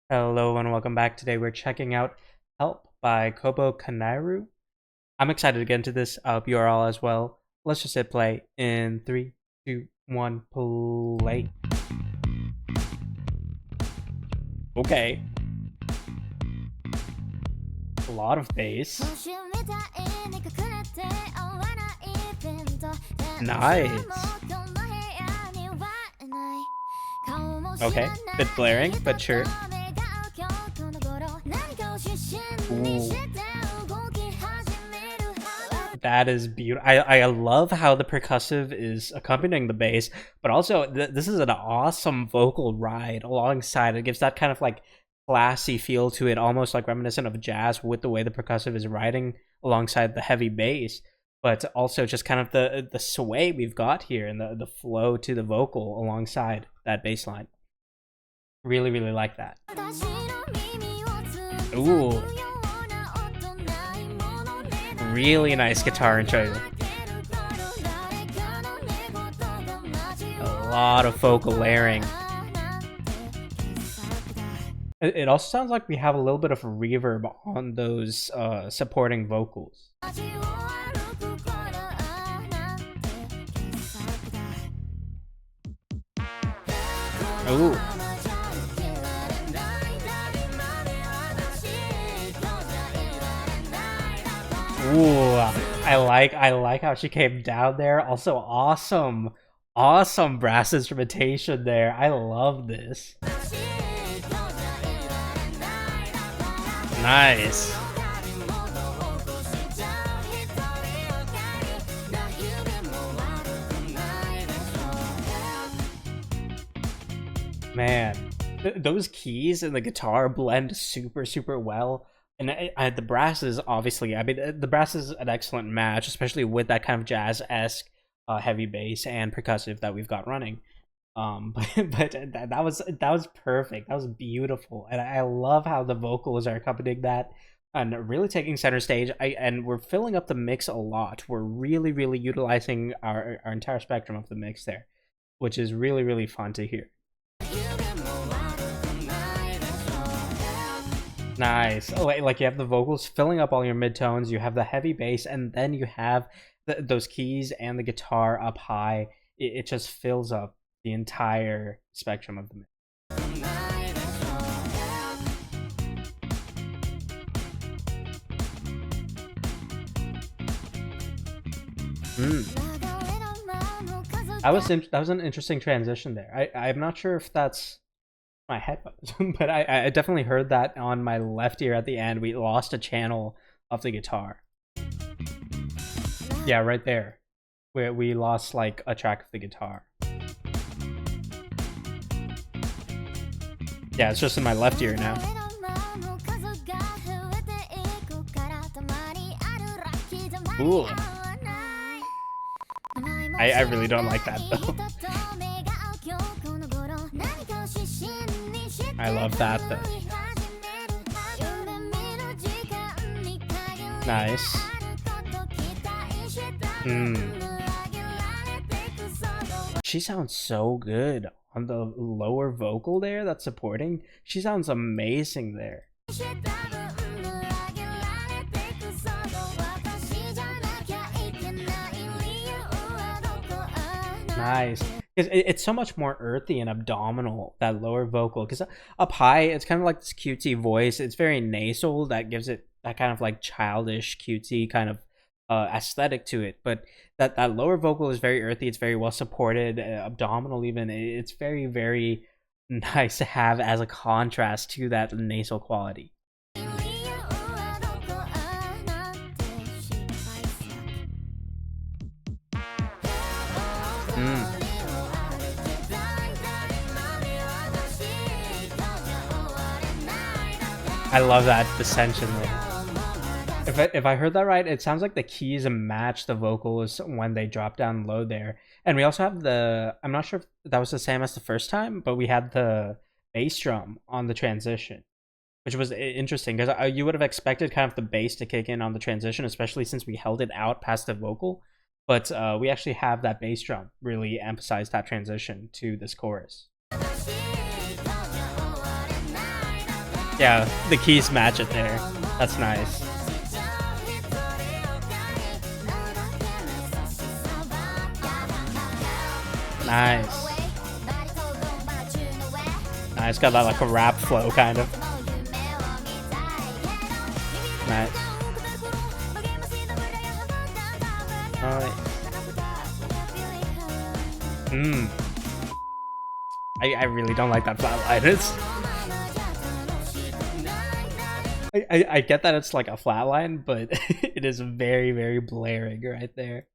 Hello and welcome back. Today we're checking out Help by Kobo Kanaeru. I'm excited to get into this. I hope you are all as well. Let's just hit play in 3, 2, 1, play. Okay. A lot of bass. Nice. Okay, bit blaring, but sure. Ooh. That is beautiful. I love how the percussive is accompanying the bass, but also this is an awesome vocal ride alongside. It gives that kind of like classy feel to it, almost like reminiscent of jazz with the way the percussive is riding alongside the heavy bass, but also just kind of the sway we've got here and the flow to the vocal alongside that bass line. Really like that. Ooh. Really nice guitar intro. A lot of vocal layering. It also sounds like we have a little bit of reverb on those supporting vocals. Ooh. Ooh, I like how she came down there. Also awesome brass instrumentation there. I love this. Nice. Man, those keys and the guitar blend super well. And the brass is obviously, I mean, the brass is an excellent match, especially with that kind of jazz-esque heavy bass and percussive that we've got running. But that was perfect. That was beautiful, and I love how the vocals are accompanying that and really taking center stage. And we're filling up the mix a lot. We're really utilizing our entire spectrum of the mix there, which is really fun to hear. Nice. Like you have the vocals filling up all your midtones, you have the heavy bass, and then you have those keys and the guitar up high. It just fills up the entire spectrum of the mix. That was an interesting transition there. I'm not sure if that's my headphones, but I definitely heard that on my left ear at the end. We lost a channel of the guitar. Yeah, right there, where we lost like a track of the guitar. Yeah, it's just in my left ear now. Ooh. I really don't like that though. I love that though. Nice. She sounds so good on the lower vocal there that's supporting. She sounds amazing there. Nice. It's so much more earthy and abdominal, that lower vocal, because up high it's kind of like this cutesy voice. It's very nasal, that gives it that kind of like childish cutesy kind of aesthetic to it, but that lower vocal is very earthy. It's very well supported, abdominal even. It's very nice to have as a contrast to that nasal quality. I love that dissension there. If I heard that right, it sounds like the keys match the vocals when they drop down low there. And we also have I'm not sure if that was the same as the first time, but we had the bass drum on the transition, which was interesting because you would have expected kind of the bass to kick in on the transition, especially since we held it out past the vocal. But we actually have that bass drum really emphasize that transition to this chorus. Yeah, the keys match it there. That's nice. Nice. Nice, got that like a rap flow kind of. Nice. Nice. I really don't like that flatline. I get that it's like a flatline, but it is very, very blaring right there.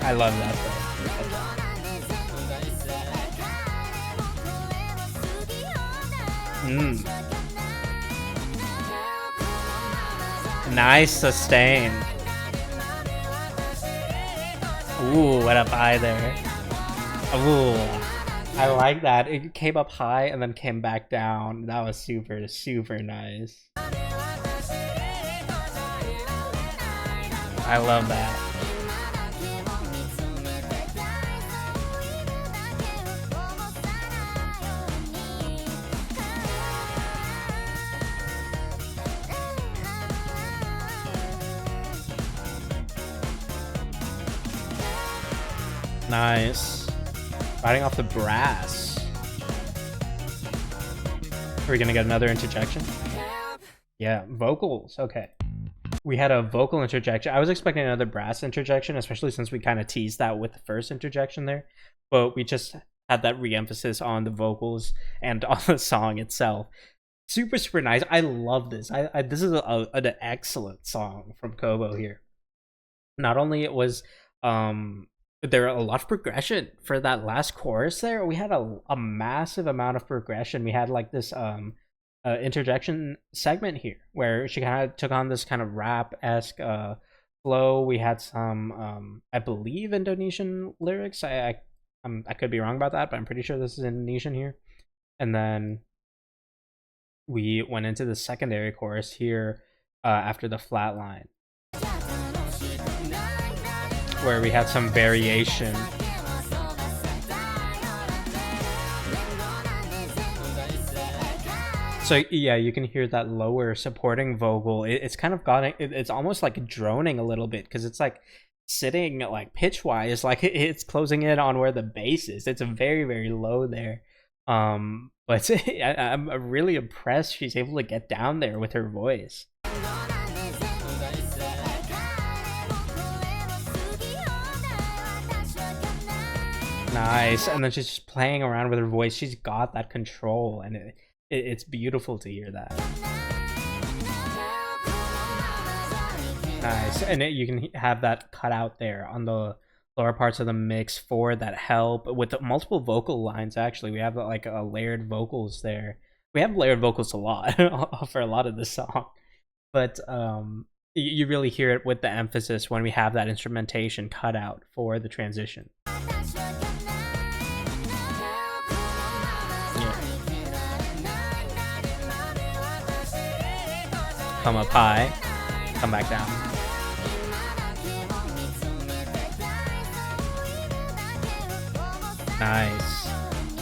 I love that though. Nice sustain. Ooh, what up high there. Ooh, I like that. It came up high and then came back down. That was super, super nice. I love that. Nice. Riding off the brass. Are we gonna get another interjection? Yeah, vocals. Okay. We had a vocal interjection. I was expecting another brass interjection, especially since we kind of teased that with the first interjection there. But we just had that re-emphasis on the vocals and on the song itself. Super, super nice. I love this. This is an excellent song from Kobo here. Not only it was there a lot of progression for that last chorus there. We had a massive amount of progression. We had like this interjection segment here where she kind of took on this kind of rap-esque flow. We had some I believe Indonesian lyrics. I could be wrong about that, but I'm pretty sure this is Indonesian here. And then we went into the secondary chorus here after the flat line, where we had some variation. So yeah, you can hear that lower supporting vocal. It's kind of got it's almost like droning a little bit because it's like sitting like pitch wise, like it's closing in on where the bass is. It's a very, very low there. But I'm really impressed she's able to get down there with her voice. Nice. And then she's just playing around with her voice. She's got that control, and it's beautiful to hear that. Nice. And you can have that cut out there on the lower parts of the mix for that help with multiple vocal lines. Actually, we have like layered vocals there. We have layered vocals a lot for a lot of the song, but you really hear it with the emphasis when we have that instrumentation cut out for the transition. Come up high, come back down. Nice.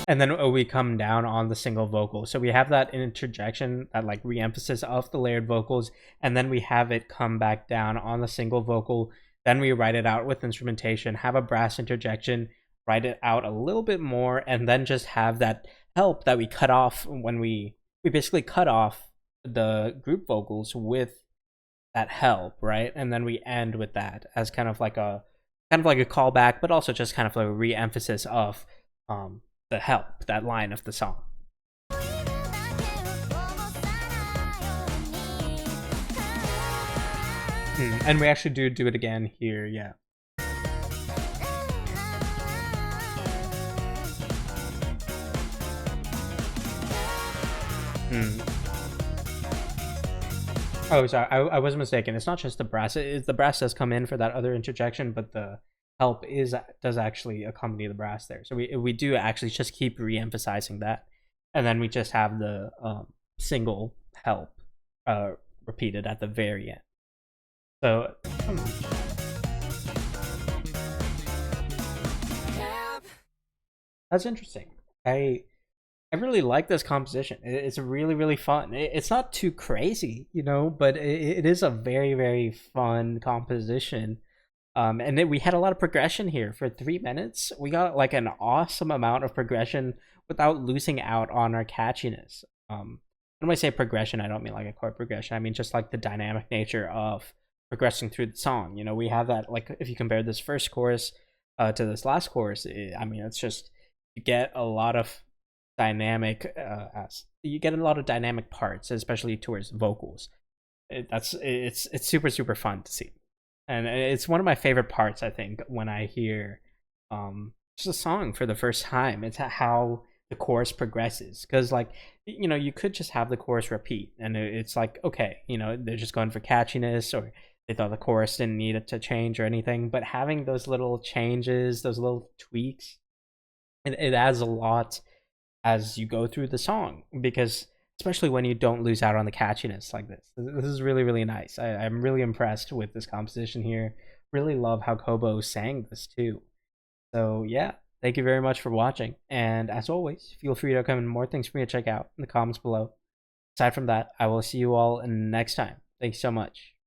And then we come down on the single vocal. So we have that interjection, that like re-emphasis of the layered vocals, and then we have it come back down on the single vocal. Then we write it out with instrumentation, have a brass interjection, write it out a little bit more, and then just have that help that we cut off when we basically cut off the group vocals with that help, right? And then we end with that as kind of like a callback, but also just kind of like a re-emphasis of the help, that line of the song. And we actually do it again here, yeah. Oh, sorry, I was mistaken. It's not just the brass. The brass does come in for that other interjection, but the help does actually accompany the brass there. So we do actually just keep re-emphasizing that, and then we just have the single help repeated at the very end. So That's interesting. I really like this composition. It's really really fun. It's not too crazy, you know, but it is a very very fun composition. And then we had a lot of progression here for 3 minutes. We got like an awesome amount of progression without losing out on our catchiness. When I say progression, I don't mean like a chord progression. I mean just like the dynamic nature of progressing through the song. You know, we have that, like if you compare this first chorus to this last chorus, I mean it's just, you get a lot of dynamic you get a lot of dynamic parts, especially towards vocals. It's super super fun to see, and it's one of my favorite parts. I think when I hear just a song for the first time, it's how the chorus progresses. Because like, you know, you could just have the chorus repeat, and it's like, okay, you know, they're just going for catchiness, or they thought the chorus didn't need it to change or anything. But having those little changes, those little tweaks, it adds a lot as you go through the song, because especially when you don't lose out on the catchiness like this is really really nice. I'm really impressed with this composition here. Really love how Kobo sang this too. So yeah, thank you very much for watching, and as always, feel free to comment more things for me to check out in the comments below. Aside from that, I will see you all next time. Thanks so much.